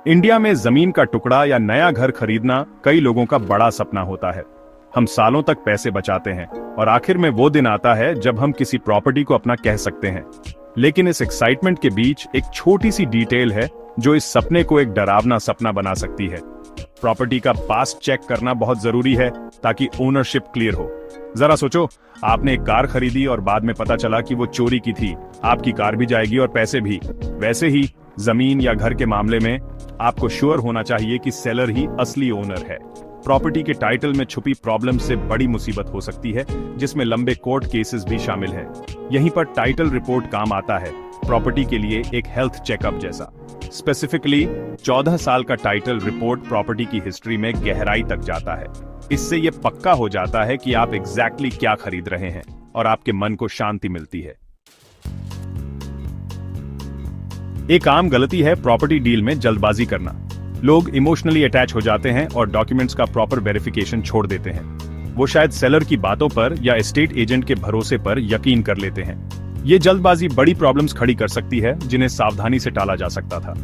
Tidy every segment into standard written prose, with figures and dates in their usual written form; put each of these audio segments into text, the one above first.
India में जमीन का टुकड़ा या नया घर खरीदना कई लोगों का बड़ा सपना होता है। हम सालों तक पैसे बचाते हैं और आखिर में वो दिन आता है जब हम किसी प्रॉपर्टी को अपना कह सकते हैं। लेकिन इस एक्साइटमेंट के बीच एक छोटी सी डिटेल है जो इस सपने को एक डरावना सपना बना सकती है। प्रॉपर्टी का पास्ट चेक करना बहुत जरूरी है ताकि ओनरशिप क्लियर हो। जरा सोचो, आपने एक कार खरीदी और बाद में पता चला कि वो चोरी की थी। आपकी कार भी जाएगी और पैसे भी। वैसे ही जमीन या घर के मामले में आपको श्योर होना चाहिए कि सेलर ही असली ओनर है। प्रॉपर्टी के टाइटल में छुपी प्रॉब्लम से बड़ी मुसीबत हो सकती है, जिसमें लंबे कोर्ट केसेस भी शामिल है। यहीं पर टाइटल रिपोर्ट काम आता है, प्रॉपर्टी के लिए एक हेल्थ चेकअप जैसा। स्पेसिफिकली 14 साल का टाइटल रिपोर्ट प्रॉपर्टी की हिस्ट्री में गहराई तक जाता है। इससे यह पक्का हो जाता है कि आप एग्जैक्टली क्या खरीद रहे हैं और आपके मन को शांति मिलती है। एक आम गलती है प्रॉपर्टी डील में जल्दबाजी करना। लोग इमोशनली अटैच हो जाते हैं और डॉक्यूमेंट्स का प्रॉपर वेरिफिकेशन छोड़ देते हैं। वो शायद सेलर की बातों पर या एस्टेट एजेंट के भरोसे पर यकीन कर लेते हैं। ये जल्दबाजी बड़ी प्रॉब्लम्स खड़ी कर सकती है, जिन्हें सावधानी से टाला जा सकता था।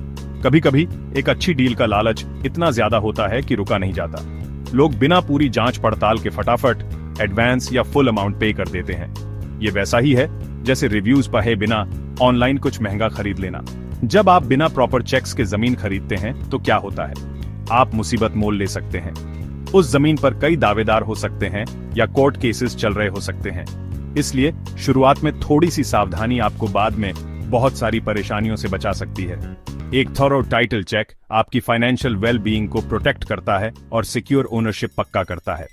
कभी कभी एक अच्छी डील का लालच इतना ज्यादा होता है कि रुका नहीं जाता। लोग बिना पूरी जांच पड़ताल के फटाफट एडवांस या फुल अमाउंट पे कर देते हैं। ये वैसा ही है जैसे रिव्यूज पढ़े बिना ऑनलाइन कुछ महंगा खरीद लेना। जब आप बिना प्रॉपर चेक्स के जमीन खरीदते हैं तो क्या होता है? आप मुसीबत मोल ले सकते हैं। उस जमीन पर कई दावेदार हो सकते हैं या कोर्ट केसेस चल रहे हो सकते हैं। इसलिए शुरुआत में थोड़ी सी सावधानी आपको बाद में बहुत सारी परेशानियों से बचा सकती है। एक थॉरो टाइटल चेक आपकी फाइनेंशियल वेल बीइंग को प्रोटेक्ट करता है और सिक्योर ओनरशिप पक्का करता है।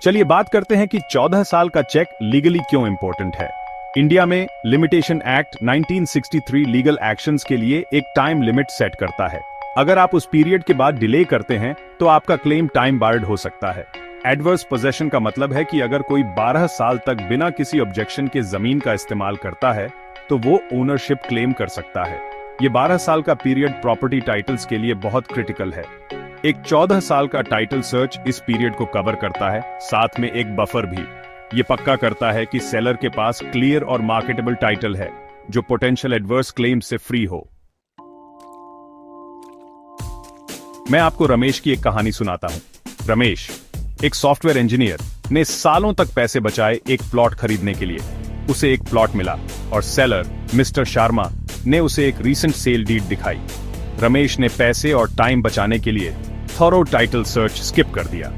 चलिए बात करते हैं कि 14 साल का चेक लीगली क्यों इंपॉर्टेंट है। इंडिया में लिमिटेशन एक्ट 1963 लीगल एक्शंस के लिए एक टाइम लिमिट सेट करता है। अगर आप उस पीरियड के बाद डिले करते हैं तो आपका क्लेम टाइम बार्ड हो सकता है। एडवर्स पोजेशन का मतलब है कि अगर कोई 12 साल तक बिना किसी ऑब्जेक्शन के जमीन का इस्तेमाल करता है तो वो ओनरशिप क्लेम कर सकता है। ये 12 साल का पीरियड प्रॉपर्टी टाइटल्स के लिए बहुत क्रिटिकल है। एक 14 साल का टाइटल सर्च इस पीरियड को कवर करता है, साथ में एक बफर भी। ये पक्का करता है कि सेलर के पास क्लियर और मार्केटेबल टाइटल है जो पोटेंशियल एडवर्स क्लेम से फ्री हो। मैं आपको रमेश की एक कहानी सुनाता हूं। रमेश, एक सॉफ्टवेयर इंजीनियर, ने सालों तक पैसे बचाए एक प्लॉट खरीदने के लिए। उसे एक प्लॉट मिला और सेलर मिस्टर शर्मा ने उसे एक रीसेंट सेल डीड दिखाई। रमेश ने पैसे और टाइम बचाने के लिए थॉरो टाइटल सर्च स्किप कर दिया।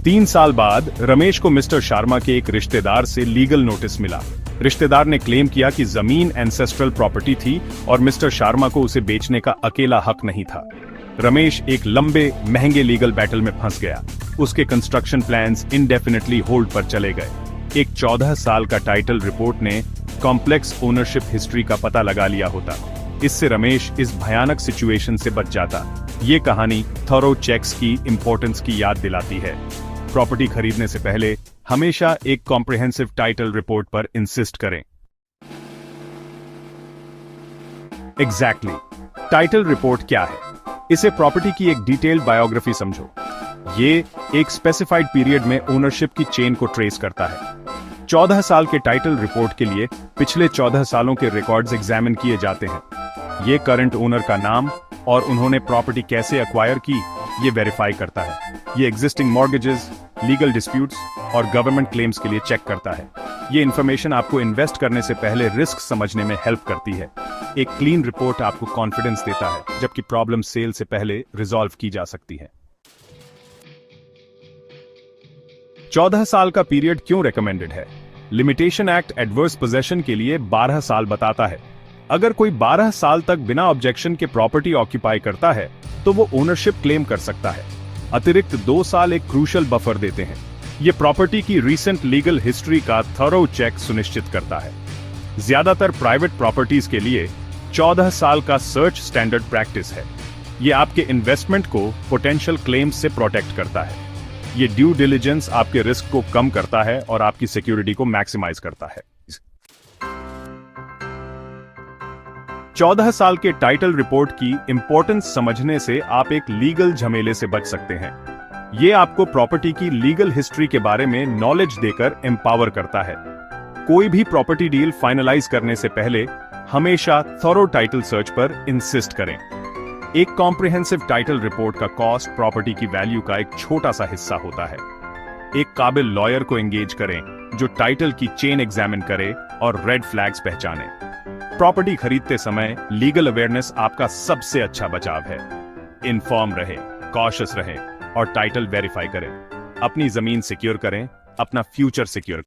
3 साल बाद रमेश को मिस्टर शर्मा के एक रिश्तेदार से लीगल नोटिस मिला। रिश्तेदार ने क्लेम किया कि जमीन एंसेस्ट्रल प्रॉपर्टी थी और मिस्टर शर्मा को उसे बेचने का अकेला हक नहीं था। रमेश एक लंबे महंगे लीगल बैटल में फंस गया। उसके कंस्ट्रक्शन प्लान्स इंडेफिनिटली होल्ड पर चले गए। एक 14 साल का टाइटल रिपोर्ट ने कॉम्प्लेक्स ओनरशिप हिस्ट्री का पता लगा लिया होता। इससे रमेश इस भयानक सिचुएशन से बच जाता। ये कहानी थॉरो चेक्स की इंपॉर्टेंस की याद दिलाती है। प्रॉपर्टी खरीदने से पहले हमेशा एक कॉम्प्रिहेंसिव टाइटल रिपोर्ट पर इंसिस्ट करें। एग्जैक्टली, टाइटल रिपोर्ट क्या है? इसे प्रॉपर्टी की एक डिटेल्ड बायोग्राफी समझो। ये एक स्पेसिफाइड पीरियड में ओनरशिप की चेन को ट्रेस करता है। 14 साल के टाइटल रिपोर्ट के लिए पिछले 14 सालों के रिकॉर्ड्स एग्जामिन किए जाते हैं। ये करंट ओनर का नाम और उन्होंने प्रॉपर्टी कैसे एक्वायर की, ये वेरीफाई करता है। ये एग्जिस्टिंग मॉर्गेजेस, लीगल डिस्प्यूट्स और गवर्नमेंट क्लेम्स के लिए चेक करता है। ये इंफॉर्मेशन आपको इन्वेस्ट करने से पहले रिस्क समझने में हेल्प करती है। एक क्लीन रिपोर्ट आपको कॉन्फिडेंस देता है, जबकि प्रॉब्लम सेल से पहले रिजॉल्व की जा सकती है। 14 साल का पीरियड क्यों रेकमेंडेड है? लिमिटेशन एक्ट एडवर्स पोजेशन के लिए 12 साल बताता है। अगर कोई 12 साल तक बिना ऑब्जेक्शन के प्रॉपर्टी ऑक्यूपाई करता है तो वो ओनरशिप क्लेम कर सकता है। अतिरिक्त 2 साल एक क्रूशियल बफर देते हैं। ये प्रॉपर्टी की रीसेंट लीगल हिस्ट्री का थॉरो चेक सुनिश्चित करता है। ज्यादातर प्राइवेट प्रॉपर्टीज के लिए 14 साल का सर्च स्टैंडर्ड प्रैक्टिस है। ये आपके इन्वेस्टमेंट को पोटेंशियल क्लेम्स से प्रोटेक्ट करता है। ये ड्यू डिलिजेंस आपके रिस्क को कम करता है और आपकी सिक्योरिटी को मैक्सिमाइज करता है। 14 साल के टाइटल रिपोर्ट की इंपॉर्टेंस समझने से आप एक लीगल झमेले से बच सकते हैं। ये आपको प्रॉपर्टी की लीगल हिस्ट्री के बारे में नॉलेज देकर एम्पावर करता है। कोई भी प्रॉपर्टी डील फाइनलाइज करने से पहले हमेशा थॉरो टाइटल सर्च पर इंसिस्ट करें। एक कॉम्प्रिहेंसिव टाइटल रिपोर्ट का कॉस्ट प्रॉपर्टी की वैल्यू का एक छोटा सा हिस्सा होता है। एक काबिल लॉयर को एंगेज करें जो टाइटल की चेन एग्जामिन करे और रेड फ्लैग्स पहचाने। प्रॉपर्टी खरीदते समय लीगल अवेयरनेस आपका सबसे अच्छा बचाव है। इन्फॉर्म रहें, कॉशियस रहें और टाइटल वेरीफाई करें। अपनी जमीन सिक्योर करें, अपना फ्यूचर सिक्योर